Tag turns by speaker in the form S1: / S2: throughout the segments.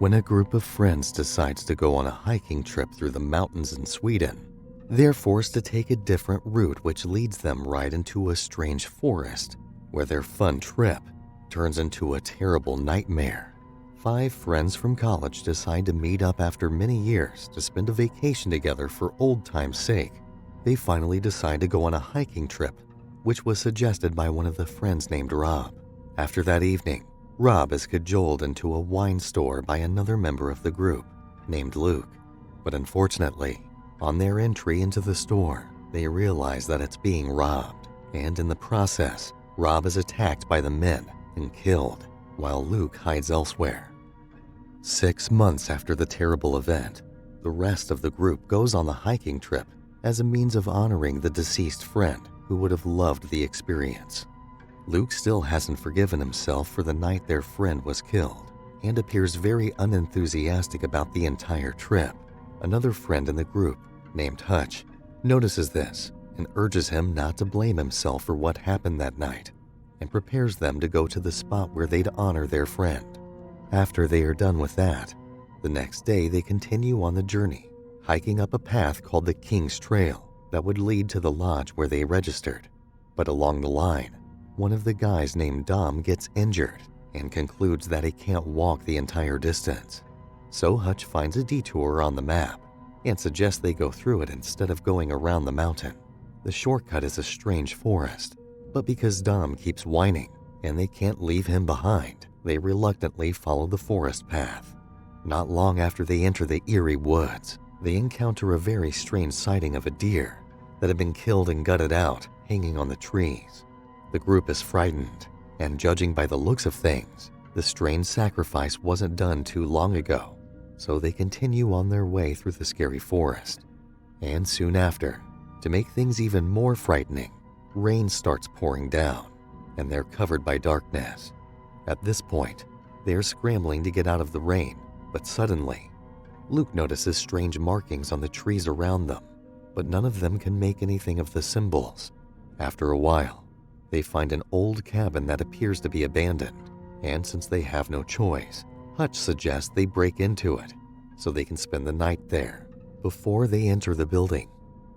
S1: When a group of friends decides to go on a hiking trip through the mountains in Sweden, they're forced to take a different route which leads them right into a strange forest, where their fun trip turns into a terrible nightmare. 5 friends from college decide to meet up after many years to spend a vacation together for old time's sake. They finally decide to go on a hiking trip, which was suggested by one of the friends named Rob. After that evening, Rob is cajoled into a wine store by another member of the group named Luke. But unfortunately, on their entry into the store, they realize that it's being robbed, and in the process, Rob is attacked by the men and killed, while Luke hides elsewhere. 6 months after the terrible event, the rest of the group goes on the hiking trip as a means of honoring the deceased friend who would have loved the experience. Luke still hasn't forgiven himself for the night their friend was killed and appears very unenthusiastic about the entire trip. Another friend in the group, named Hutch, notices this and urges him not to blame himself for what happened that night and prepares them to go to the spot where they'd honor their friend. After they are done with that, the next day they continue on the journey, hiking up a path called the King's Trail that would lead to the lodge where they registered. But along the line, one of the guys named Dom gets injured and concludes that he can't walk the entire distance. So Hutch finds a detour on the map and suggests they go through it instead of going around the mountain. The shortcut is a strange forest, but because Dom keeps whining and they can't leave him behind, they reluctantly follow the forest path. Not long after they enter the eerie woods, they encounter a very strange sighting of a deer that had been killed and gutted out, hanging on the trees. The group is frightened, and judging by the looks of things, the strange sacrifice wasn't done too long ago, so they continue on their way through the scary forest. And soon after, to make things even more frightening, rain starts pouring down, and they're covered by darkness. At this point, they're scrambling to get out of the rain, but suddenly, Luke notices strange markings on the trees around them, but none of them can make anything of the symbols. After a while, they find an old cabin that appears to be abandoned, and since they have no choice, Hutch suggests they break into it so they can spend the night there. Before they enter the building,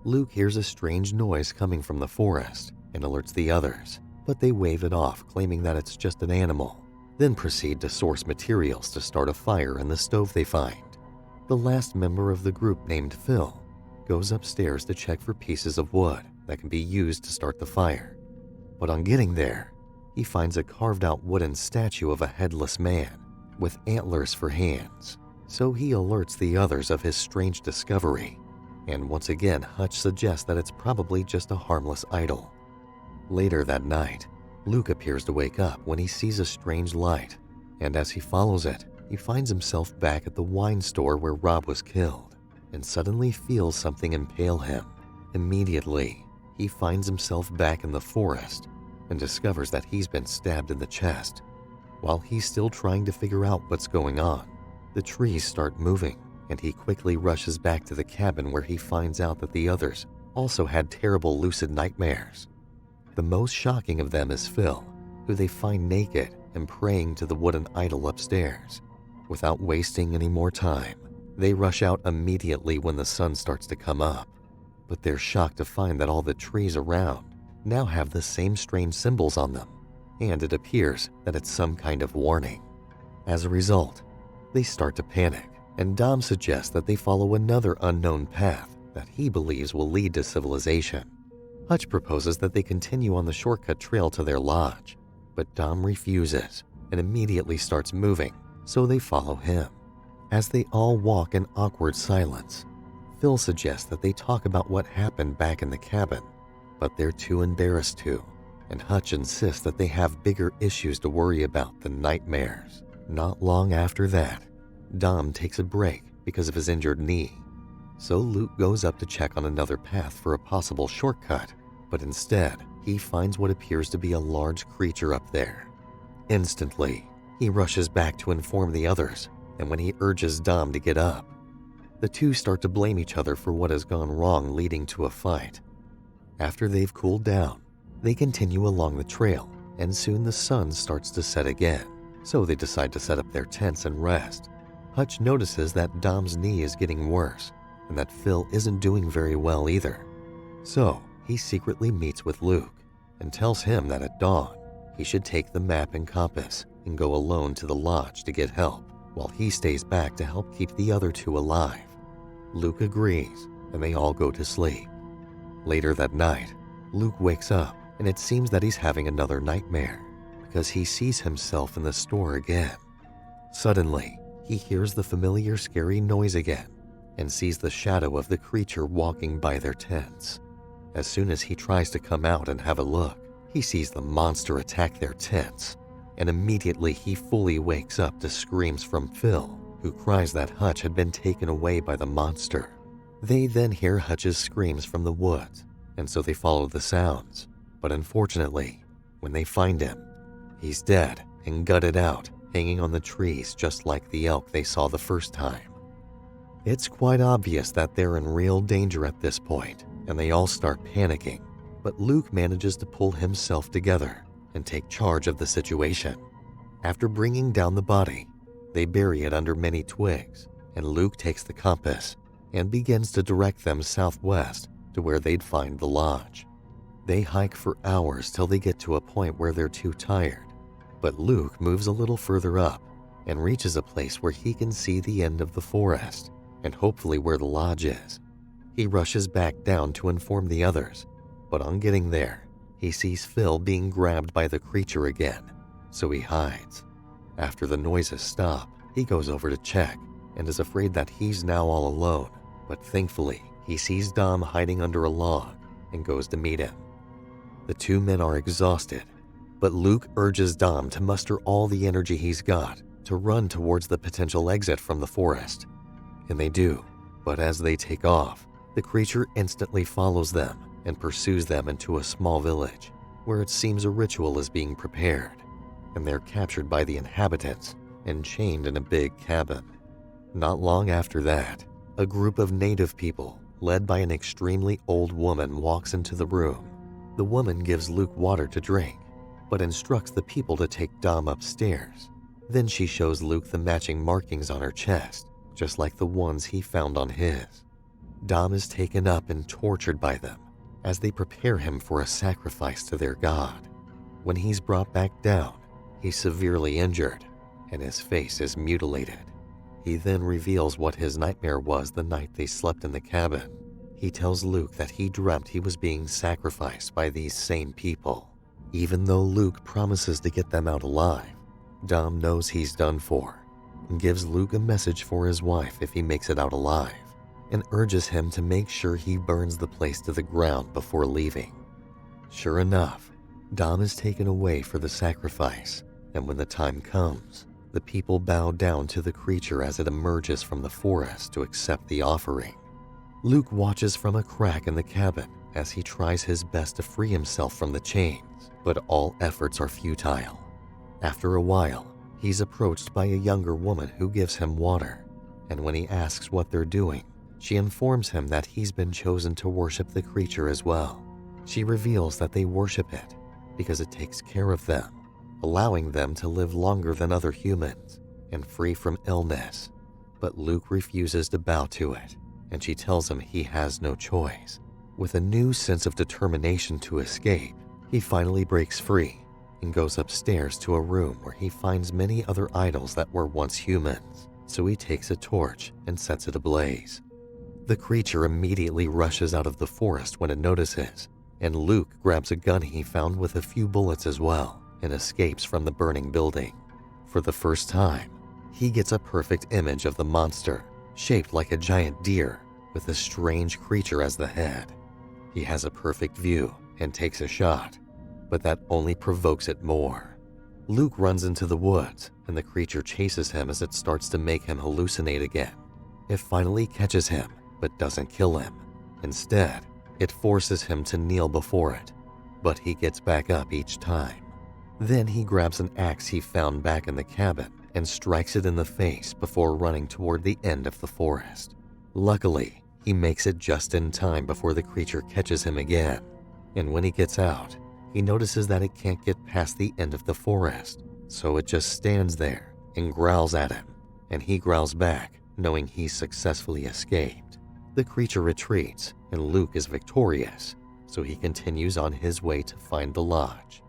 S1: Luke hears a strange noise coming from the forest and alerts the others, but they wave it off, claiming that it's just an animal, then proceed to source materials to start a fire in the stove they find. The last member of the group, named Phil, goes upstairs to check for pieces of wood that can be used to start the fire. But on getting there, he finds a carved-out wooden statue of a headless man with antlers for hands, so he alerts the others of his strange discovery, and once again Hutch suggests that it's probably just a harmless idol. Later that night, Luke appears to wake up when he sees a strange light, and as he follows it, he finds himself back at the wine store where Rob was killed, and suddenly feels something impale him. Immediately, he finds himself back in the forest and discovers that he's been stabbed in the chest. While he's still trying to figure out what's going on, the trees start moving, and he quickly rushes back to the cabin where he finds out that the others also had terrible lucid nightmares. The most shocking of them is Phil, who they find naked and praying to the wooden idol upstairs. Without wasting any more time, they rush out immediately when the sun starts to come up, but they're shocked to find that all the trees around now have the same strange symbols on them, and it appears that it's some kind of warning. As a result, they start to panic, and Dom suggests that they follow another unknown path that he believes will lead to civilization. Hutch proposes that they continue on the shortcut trail to their lodge, but Dom refuses and immediately starts moving, so they follow him. As they all walk in awkward silence, Phil suggests that they talk about what happened back in the cabin, but they're too embarrassed to, and Hutch insists that they have bigger issues to worry about than nightmares. Not long after that, Dom takes a break because of his injured knee, so Luke goes up to check on another path for a possible shortcut, but instead, he finds what appears to be a large creature up there. Instantly, he rushes back to inform the others, and when he urges Dom to get up, the two start to blame each other for what has gone wrong, leading to a fight. After they've cooled down, they continue along the trail, and soon the sun starts to set again, so they decide to set up their tents and rest. Hutch notices that Dom's knee is getting worse and that Phil isn't doing very well either. So he secretly meets with Luke and tells him that at dawn, he should take the map and compass and go alone to the lodge to get help, while he stays back to help keep the other two alive. Luke agrees, and they all go to sleep. Later that night, Luke wakes up, and it seems that he's having another nightmare because he sees himself in the store again. Suddenly, he hears the familiar scary noise again and sees the shadow of the creature walking by their tents. As soon as he tries to come out and have a look, he sees the monster attack their tents, and immediately he fully wakes up to screams from Phil, who cries that Hutch had been taken away by the monster. They then hear Hutch's screams from the woods, and so they follow the sounds. But unfortunately, when they find him, he's dead and gutted out, hanging on the trees just like the elk they saw the first time. It's quite obvious that they're in real danger at this point, and they all start panicking. But Luke manages to pull himself together and take charge of the situation. After bringing down the body, they bury it under many twigs, and Luke takes the compass and begins to direct them southwest to where they'd find the lodge. They hike for hours till they get to a point where they're too tired, but Luke moves a little further up and reaches a place where he can see the end of the forest and hopefully where the lodge is. He rushes back down to inform the others, but on getting there, he sees Phil being grabbed by the creature again, so he hides. After the noises stop, he goes over to check and is afraid that he's now all alone, but thankfully, he sees Dom hiding under a log and goes to meet him. The two men are exhausted, but Luke urges Dom to muster all the energy he's got to run towards the potential exit from the forest. And they do, but as they take off, the creature instantly follows them and pursues them into a small village where it seems a ritual is being prepared, and they're captured by the inhabitants and chained in a big cabin. Not long after that, a group of native people, led by an extremely old woman, walks into the room. The woman gives Luke water to drink, but instructs the people to take Dom upstairs. Then she shows Luke the matching markings on her chest, just like the ones he found on his. Dom is taken up and tortured by them as they prepare him for a sacrifice to their god. When he's brought back down, he's severely injured and his face is mutilated. He then reveals what his nightmare was the night they slept in the cabin. He tells Luke that he dreamt he was being sacrificed by these same people. Even though Luke promises to get them out alive, Dom knows he's done for and gives Luke a message for his wife if he makes it out alive, and urges him to make sure he burns the place to the ground before leaving. Sure enough, Dom is taken away for the sacrifice, and when the time comes, the people bow down to the creature as it emerges from the forest to accept the offering. Luke watches from a crack in the cabin as he tries his best to free himself from the chains, but all efforts are futile. After a while, he's approached by a younger woman who gives him water, and when he asks what they're doing, she informs him that he's been chosen to worship the creature as well. She reveals that they worship it because it takes care of them, allowing them to live longer than other humans and free from illness. But Luke refuses to bow to it, and she tells him he has no choice. With a new sense of determination to escape, he finally breaks free and goes upstairs to a room where he finds many other idols that were once humans, so he takes a torch and sets it ablaze. The creature immediately rushes out of the forest when it notices, and Luke grabs a gun he found with a few bullets as well and escapes from the burning building. For the first time, he gets a perfect image of the monster, shaped like a giant deer with a strange creature as the head. He has a perfect view and takes a shot, but that only provokes it more. Luke runs into the woods, and the creature chases him as it starts to make him hallucinate again. It finally catches him, but doesn't kill him. Instead, it forces him to kneel before it, but he gets back up each time. Then he grabs an axe he found back in the cabin and strikes it in the face before running toward the end of the forest. Luckily, he makes it just in time before the creature catches him again, and when he gets out, he notices that it can't get past the end of the forest, so it just stands there and growls at him and he growls back, knowing he's successfully escaped. The creature retreats, and Luke is victorious, so he continues on his way to find the lodge.